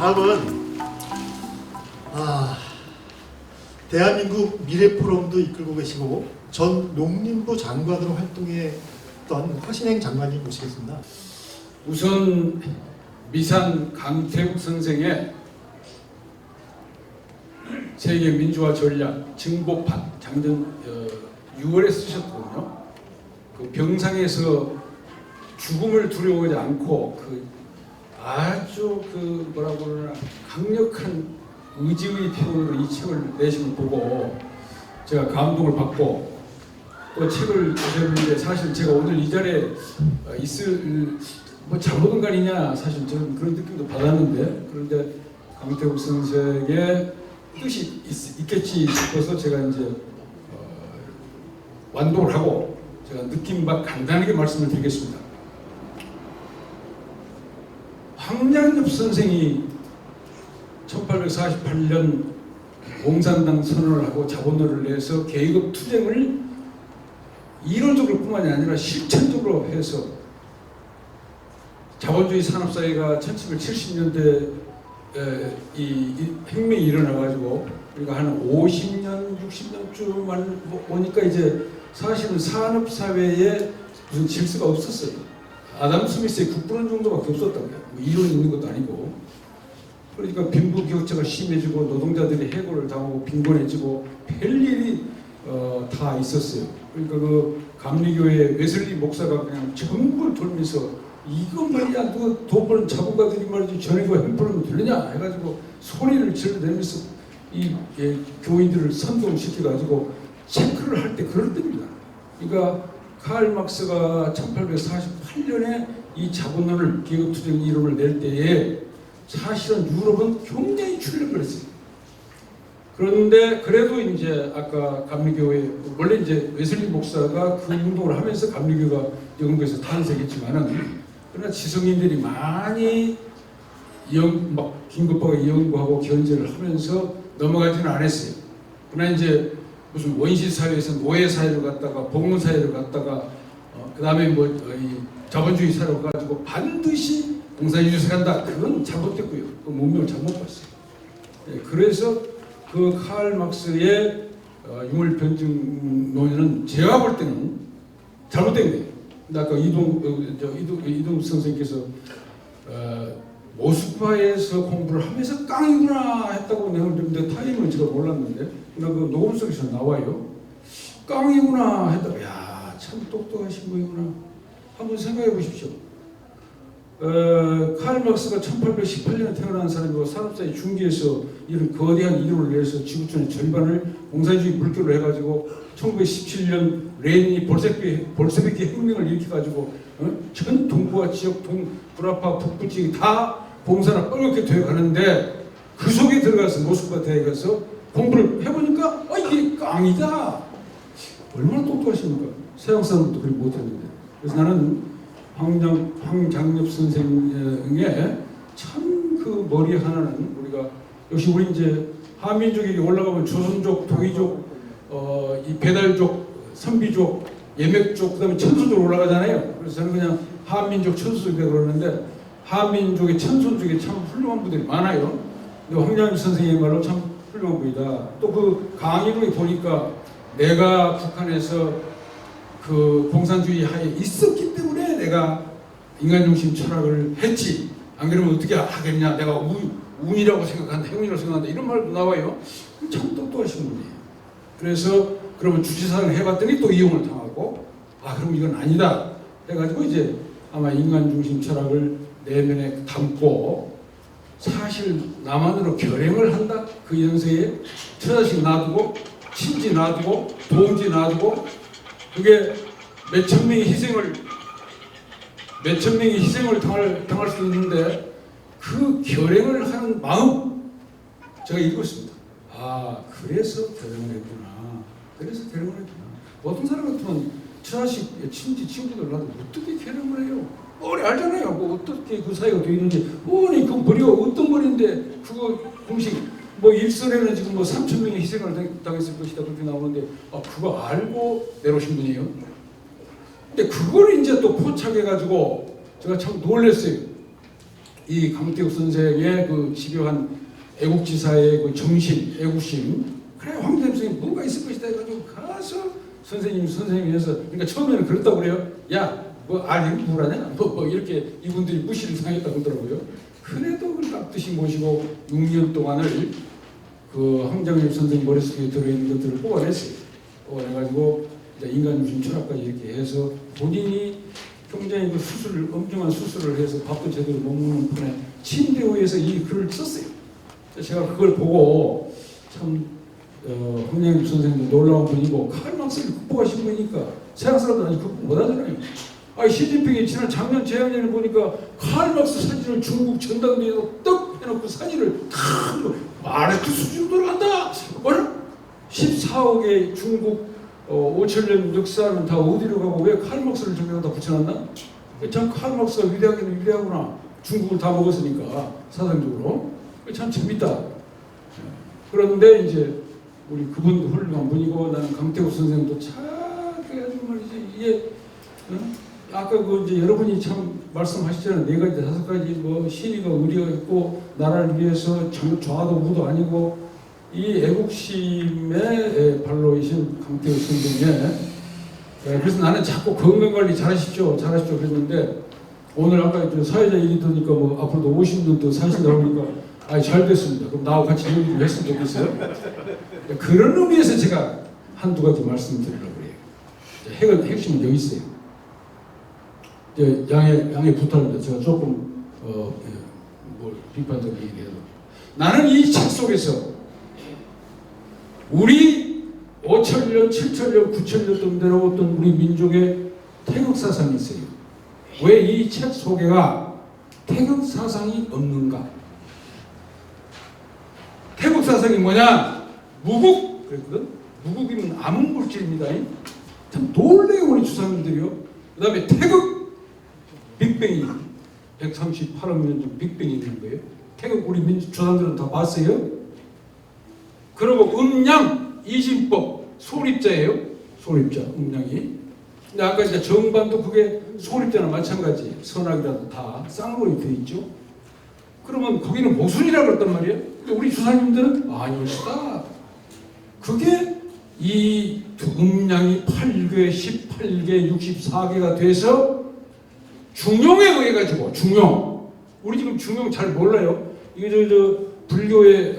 다음은 대한민국 미래포럼도 이끌고 계시고 전 농림부 장관으로 활동했던 화신행 장관님 모시겠습니다. 우선 미산 강태국 선생의 세계 민주화 전략 증복판 작년 6월에 쓰셨거든요. 그 병상에서 죽음을 두려워하지 않고 그 아주 그 뭐라고 그러나 강력한 의지의 표현으로 이 책을 내신 걸 보고 제가 감동을 받고 또 책을 주셨는데 사실 제가 오늘 이 자리에 있을 뭐 잘못은간이냐 사실 저는 그런 느낌도 받았는데 그런데 강태국 선생의 뜻이 있겠지 싶어서 제가 이제 완독을 하고 제가 느낀 바 간단하게 말씀을 드리겠습니다. 황량엽 선생이 1848년 공산당 선언을 하고 자본론을 내서 계급 투쟁을 이론적으로 뿐만이 아니라 실천적으로 해서 자본주의 산업사회가 1770년대 이 혁명이 일어나가지고 우리가 한 50년, 60년쯤만 오니까 이제 사실은 산업사회에 무슨 질서가 없었어요. 아담 스미스의 국부론 정도밖에 없었다고요. 뭐 이론이 있는 것도 아니고. 그러니까 빈부격차가 심해지고 노동자들이 해고를 당하고 빈곤해지고 별일이 다 있었어요. 그러니까 그 감리교회 웨슬리 목사가 그냥 전국을 돌면서 이거 말이야 누가 돈 버는 자본가들이 말이지 전에가 횡포하면 되느냐 해가지고 소리를 질러내면서 이 교인들을 선동시켜가지고 체크를 할 때 그럴 때입니다. 그러니까 칼 막스가 1848년에 이 자본론을 계급투쟁 이론을 낼 때에 사실은 유럽은 굉장히 출력을 했어요. 그런데 그래도 이제 아까 감리교회 원래 이제 웨슬리 목사가 그 운동을 하면서 감리교가 영국에서 탄생했지만은 그러나 지성인들이 많이 막 긴급하게 연구하고 견제를 하면서 넘어가지는 않았어요. 그러나 이제 무슨 원시 사회에서 노예 사회를 갖다가 봉건 사회를 갖다가 그 다음에 뭐 이 자본주의 사회를 가지고 반드시 공산주의를 간다. 그건 잘못됐고요. 그 문명을 잘못 봤어요. 네, 그래서 그 칼 막스의 유물 변증 논의는 제가 볼 때는 잘못된 거예요. 근데 아까 이동 선생님께서 모스크바에서 공부를 하면서 깡이구나 했다고 내가 타임을 제가 몰랐는데 그 녹음 속에서 나와요. 깡이구나 했다고 야, 참 똑똑하신 분이구나. 한번 생각해 보십시오. 칼 막스가 1818년에 태어난 사람이고 산업사회 중기에서 이런 거대한 이론을 내서 지구촌의 절반을 공산주의 물결로 해가지고 1917년 레닌이 볼셰비키 혁명을 일으켜가지고 전 동부와 지역 불아파 북부 지역이 다 공산화 빨갛게 되어가는데 그 속에 들어가서 모스크바 대학에 가서 공부를 해보니까 이게 깡이다. 얼마나 똑똑하십니까? 서양 사람들도 그렇게 못했는데. 그래서 나는 황장엽 선생의 참 그 머리 하나는 우리가 역시 우리 이제 한민족이 올라가면 조선족, 도이족, 이 배달족, 선비족, 예맥족, 그다음에 천수족 올라가잖아요. 그래서 저는 그냥 한민족 천수족이라고 그러는데 한민족의 천수 중에 참 훌륭한 분들이 많아요. 근데 황장엽 선생의 말로 참 훌륭한 분이다. 또 그 강의를 보니까 내가 북한에서 그 공산주의 하에 있었기 때문에 내가 인간중심 철학을 했지. 안 그러면 어떻게 하겠냐. 내가 운이라고 생각한다. 행운이라고 생각한다. 이런 말도 나와요. 참 똑똑하신 분이에요. 그래서 그러면 주지사를 해봤더니 또 이용을 당하고 그럼 이건 아니다. 해가지고 이제 아마 인간중심 철학을 내면에 담고 사실 남한으로 결행을 한다. 그 연세에 처자식 놔두고 친지 놔두고 동지 놔두고 그게 몇천 명의 희생을 당할 수 있는데 그 결행을 하는 마음 제가 읽었습니다. 그래서 결행을 했구나. 그래서 결행을 했구나. 어떤 사람 같으면 처자식, 친지, 친구들 놔두고 어떻게 결행을 해요? 머리 알잖아요. 뭐 어떻게 그 사이가 되어 있는지. 그 머리가 어떤 머리인데 그거 공식 뭐 일선에는 지금 뭐 3천 명의 희생을 당했을 것이다 그렇게 나오는데 그거 알고 내놓으신 분이에요. 근데 그걸 이제 또 포착해가지고 제가 참 놀랐어요. 이 강태욱 선생의 그 집요한 애국지사의 그 정신, 애국심, 그래 황교안 선생님 뭐가 있을 것이다 해가지고 가서 선생님 해서, 그러니까 처음에는 그랬다고 그래요. 야, 뭐 아니 뭐라냐, 뭐 이렇게 이분들이 무시를 당했다고 그러더라고요. 그래도 그 깍듯이 모시고 6년 동안을 그 황정일 선생님 머릿속에 들어있는 것들을 뽑아냈어요. 뽑아내가지고 이제 인간중심 철학까지 이렇게 해서 본인이 굉장히 그 수술을, 엄중한 수술을 해서 밥도 제대로 못 먹는 편에 침대 위에서 이 글을 썼어요. 제가 그걸 보고 참 황정일 선생님도 놀라운 분이고 칼 막스를 극복하신 분이니까 세상 사람들은 아직 극복 못하잖아요. 시진핑이 지난 작년 재작년에 보니까 칼 막스 사진을 중국 전당대회에서 떡 해놓고 사진을 탁 말해도 수준 돌아간다. 뭘? 14억의 중국 5천년 역사는 다 어디로 가고 왜 칼 막스를 저기다 붙여놨나? 참 칼 막스가 위대하기는 위대하구나. 중국을 다 먹었으니까 사상적으로 참 재밌다. 그런데 이제 우리 그분도 훌륭한 분이고 나는 강태욱 선생님도 착해가지고 말이지 이게 아까 그 이제 여러분이 참 말씀하시잖아요. 4가지 5가지 뭐 신의가 의리가 있고 나라를 위해서 좌도 우도 아니고 이 애국심의 발로이신 강태욱 선생님. 그래서 나는 자꾸 건강관리 잘하십시오 그랬는데 오늘 아까 사회자 얘기 들으니까 뭐 앞으로도 50년 더 사신다고 하니까 잘 됐습니다. 그럼 나하고 같이 얘기를 했으면 좋겠어요. 그런 의미에서 제가 한두 가지 말씀드리려고 그래요. 핵심은 여기 있어요. 양해 부탁합니다. 제가 조금 뭘 비판적인 얘기해도 나는 이 책 속에서 우리 5천년, 7천년, 9천년 동안 내려왔던 우리 민족의 태극 사상이 있어요. 왜 이 책 속에가 태극 사상이 없는가? 태극 사상이 뭐냐? 무국 그랬거든. 무국이면 암흑 물질입니다. 참 놀래요 우리 조상님들이요. 그다음에 태극 빅뱅이 138억 년 전 빅뱅이 있는 거예요. 태극 우리 조상들은 다 봤어요. 그리고 음양 이진법 소립자예요. 소립자 음양이. 근데 아까 이제 정반도 그게 소립자나 마찬가지. 선악이라도 다 쌍으로 되어 있죠. 그러면 거기는 모순이라고 그랬단 말이에요. 근데 우리 조상님들은 아니었다. 그게 이 음양이 8개, 18개, 64개가 돼서 중용에 의해 가지고 중용. 우리 지금 중용 잘 몰라요. 이게 저 불교의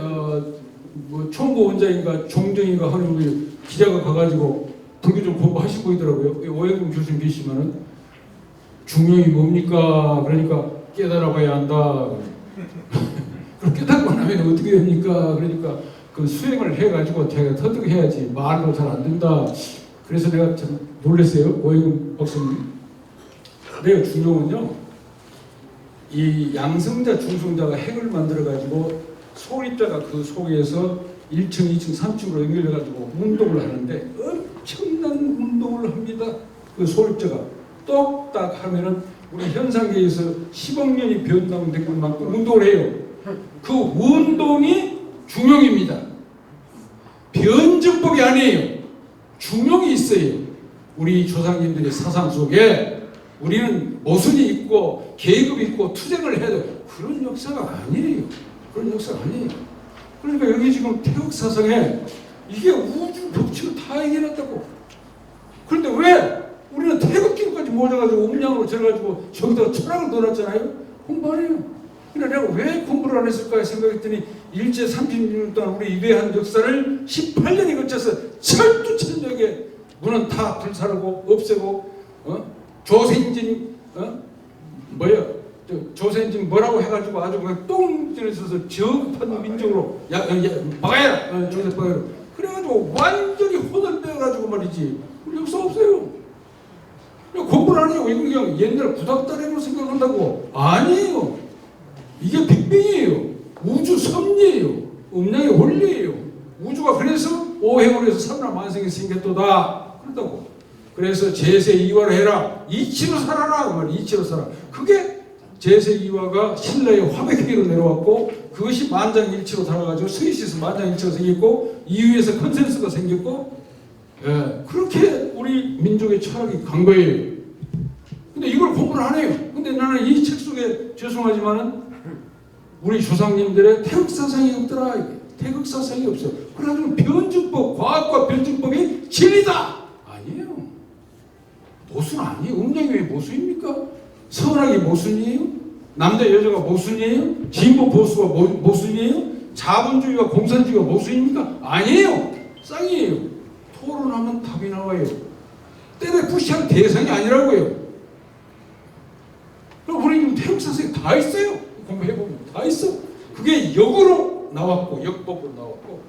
뭐 총구 원자인가 종정인가 하는 우리 기자가 가가지고 불교 좀 공부하신 분이더라고요. 오해금 교수님 계시면은 중용이 뭡니까? 그러니까 깨달아봐야 한다. 그럼 깨닫고 나면 어떻게 됩니까? 그러니까 그 수행을 해가지고 제가 터득해야지 말도 잘 안 된다. 그래서 내가 참 놀랐어요. 오해금 박사님. 내가 중용은요, 이 양성자, 중성자가 핵을 만들어가지고 소립자가 그 속에서 1층, 2층, 3층으로 연결해가지고 운동을 하는데 엄청난 운동을 합니다. 그 소립자가 똑딱 하면은 우리 현상계에서 10억 년이 변동된 것만큼 운동을 해요. 그 운동이 중용입니다. 변증법이 아니에요. 중용이 있어요. 우리 조상님들의 사상 속에 우리는 모순이 있고 계급이 있고 투쟁을 해야 돼. 그런 역사가 아니에요. 그런 역사가 아니에요. 그러니까 여기 지금 태극 사상에 이게 우주 법칙을 다 얘기해놨다고. 그런데 왜 우리는 태극기까지 모아가지고 음양으로 들어가지고 저기다가 철학을 넣어놨잖아요. 공부 안 해요. 근데 내가 왜 공부를 안 했을까 생각했더니 일제 30년 동안 우리 위대한 역사를 18년에 걸쳐서 철두철미하게 문은 다 불사르고 없애고 조선진 조선진 뭐라고 해가지고 아주 그냥 똥줄에 서서 저급한 민족으로 막아야 저기서 막아야 그래가지고 완전히 혼을 빼가지고 말이지 역사 없어요. 공부를 안 해요. 이거 그냥 옛날 구닥다리로 생각한다고. 아니에요. 이게 빅뱅이에요. 우주 섭리예요. 음양의 원리예요. 우주가 그래서 오해원에서 삼라만생이 생겼도다. 그런다고. 그래서 제세이화를 해라. 이치로 살아라. 그 말 이치로 살아. 그게 제세이화가 신라의 화백회로 내려왔고 그것이 만장일치로 달아가지고 스위스에서 만장일치가 생겼고 이유에서 컨센서스가 생겼고 그렇게 우리 민족의 철학이 간 거예요. 근데 이걸 공부를 안 해요. 근데 나는 이 책 속에 죄송하지만은 우리 조상님들의 태극사상이 없더라. 이게. 태극사상이 없어. 그래가지고 변증법, 과학과 변증법이 진리다. 아니에요. 모순 아니에요. 음양이 왜 모순입니까? 선악이 모순이에요? 남자 여자가 모순이에요? 진보 보수가 모순이에요? 자본주의와 공산주의가 모순입니까? 아니에요. 쌍이에요. 토론하면 답이 나와요. 때려 푸시할 대상이 아니라고요. 그럼 우리 지금 태극사상이 다 있어요. 공부해보면 다 있어. 그게 역으로 나왔고 역법으로 나왔고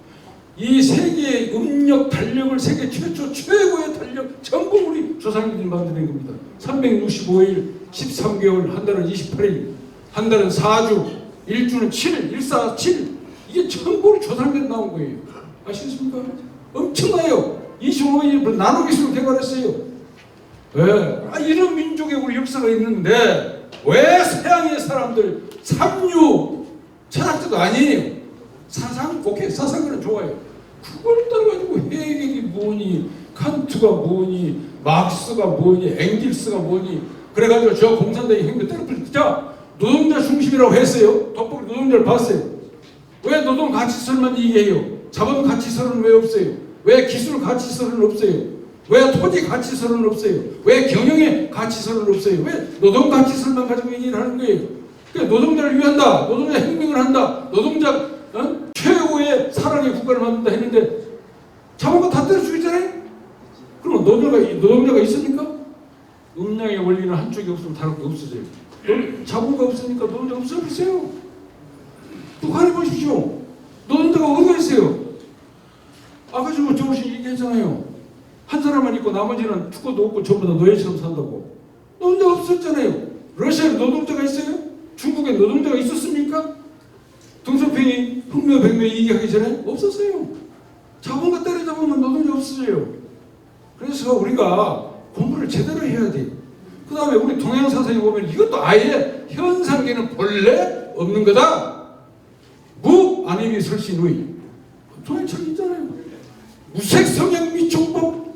이 세계의 음력 달력을 세계 최초 최고의 달력 전부 우리 조상님들이 만들어낸 겁니다. 365일 13개월 한 달은 28일 한 달은 4주 1주는 7일 147 이게 전부 우리 조상님들이 나온 거예요. 아시겠습니까? 엄청나요. 25일을 나노기술을 개발했어요. 왜? 이런 민족의 우리 역사가 있는데 왜 서양의 사람들 삼류 철학자도 아니에요. 사상, 오케이, 사상은 좋아요. 그걸 따라가지고 헤겔이 뭐니, 칸트가 뭐니, 막스가 뭐니, 앵길스가 뭐니, 그래가지고 저 공산당의 행동 때려부리고, 자, 노동자 중심이라고 했어요. 돋보기 노동자를 봤어요. 왜 노동 가치설만 얘기해요? 자본 가치설은 왜 없어요? 왜 기술 가치설은 없어요? 왜 토지 가치설은 없어요? 왜 경영의 가치설은 없어요? 왜 노동 가치설만 가지고 얘기를 하는 거예요? 그러니까 노동자를 위한다. 노동자 혁명을 한다. 노동자 최고의 사랑의 국가를 만든다 했는데 자본가 다 때려 죽이잖아요. 그럼 노동자가 있습니까? 음양의 원리는 한쪽이 없으면 다른 게 없어져요. 자본가 없으니까 노동자가 없어버리세요. 북한에 보십시오. 노동자가 어디가 있어요? 아까 지금 조금씩 얘기했잖아요. 한 사람만 있고 나머지는 축구도 없고 전부 다 노예처럼 산다고. 노동자가 없었잖아요. 러시아에 노동자가 있어요? 중국에 노동자가 있었습니까? 동서평이 흑묘백묘 얘기하기 전에 없었어요. 자본가 때려잡으면 노동자 없어져요. 그래서 우리가 공부를 제대로 해야 돼요. 그 다음에 우리 동양사상에 보면 이것도 아예 현상계는 본래 없는 거다. 무 안임이 설신의 동양책 있잖아요. 무색성형 미총법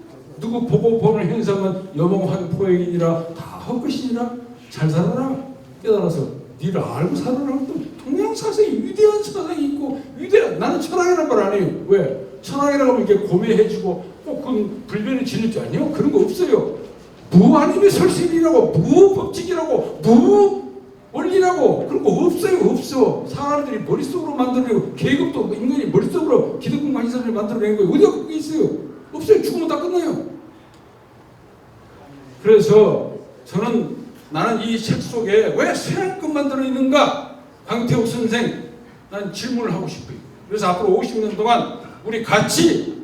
누구 보고 보는 현상은 여몽한 포획이니라 다 헛것이니라 잘 살아라 깨달아서 니를 알고 살아라. 동양사상이 위대한 사상이 있고 위대한 나는 철학이란 말 안 해요. 왜? 철학이라고 하면 이게 고매해지고 꼭 그건 불변이 지를 줄 아니요? 그런 거 없어요. 무안임의 설신이라고 무법칙이라고 무원리라고 그런 거 없어요. 없어. 사람들이 머릿속으로 만들어내고 계급도 인간이 머릿속으로 기득권 가진 사람들이 만들어낸 거예요. 어디가 그게 있어요? 없어요. 죽으면 다 끝나요. 그래서 나는 이 책 속에 왜 서양권만 들어있는가? 강태욱 선생 난 질문을 하고 싶어요. 그래서 앞으로 50년 동안 우리 같이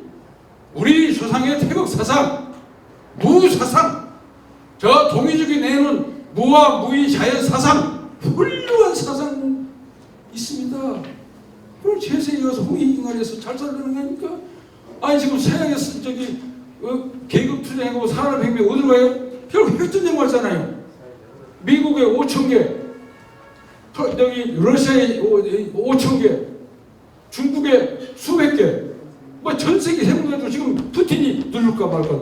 우리 조상의 태극사상 무사상 저 동의주기 내놓은 무와 무의 자연사상 훌륭한 사상 있습니다. 그럼 제세에 가서 홍익인간에서 잘 살려는 거 아닙니까? 아니 지금 서양에서 계급 투쟁하고 산업혁명 어디로 가요? 결국 핵전쟁 왔잖아요. 미국에 5,000개, 여기 러시아에 5,000개, 중국에 수백 개, 뭐 전 세계 해보면도 지금 푸틴이 누를까 말까.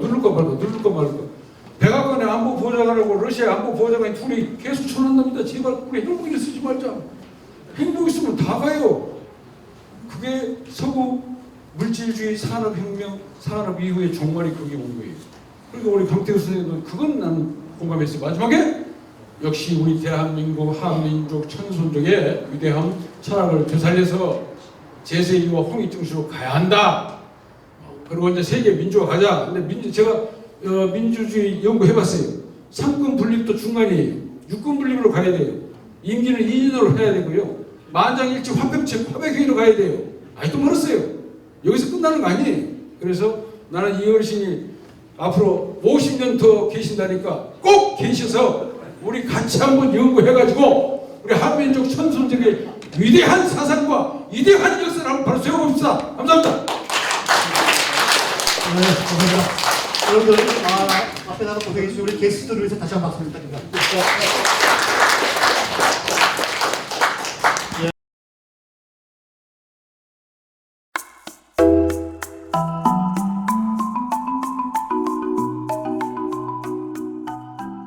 백악관의 안보 보좌관하고 러시아 안보 보좌관이 둘이 계속 쳐난답니다. 제발 우리 핵무기를 쓰지 말자. 핵무기 쓰면 다 가요. 그게 서구 물질주의 산업혁명, 산업 이후의 종말이 그게 온 거예요. 그리고 우리 강태우 선생님도 그건 나는 공감했어요. 마지막에 역시 우리 대한민국 한민족 천손족의 위대한 철학을 되살려서 제세이와 홍익정신으로 가야 한다. 그리고 이제 세계 민주화 가자. 근데 제가 민주주의 연구해봤어요. 3권 분립도 중간이에요. 6권 분립으로 가야 돼요. 임기는 2년으로 해야 되고요. 만장일치 화백회의로 가야 돼요. 아직도 멀었어요. 여기서 끝나는 거 아니에요. 그래서 나는 이 어르신이 앞으로 50년 더 계신다니까 꼭 계셔서 우리 같이 한번 연구해가지고 우리 한민족 천손족의 위대한 사상과 위대한 역사를 한번 바로 세워봅시다. 감사합니다. 네, 감사합니다. 여러분들 앞에 나가 고생해주신 우리 게스트들을 위해서 다시 한번 박수 부탁드립니다.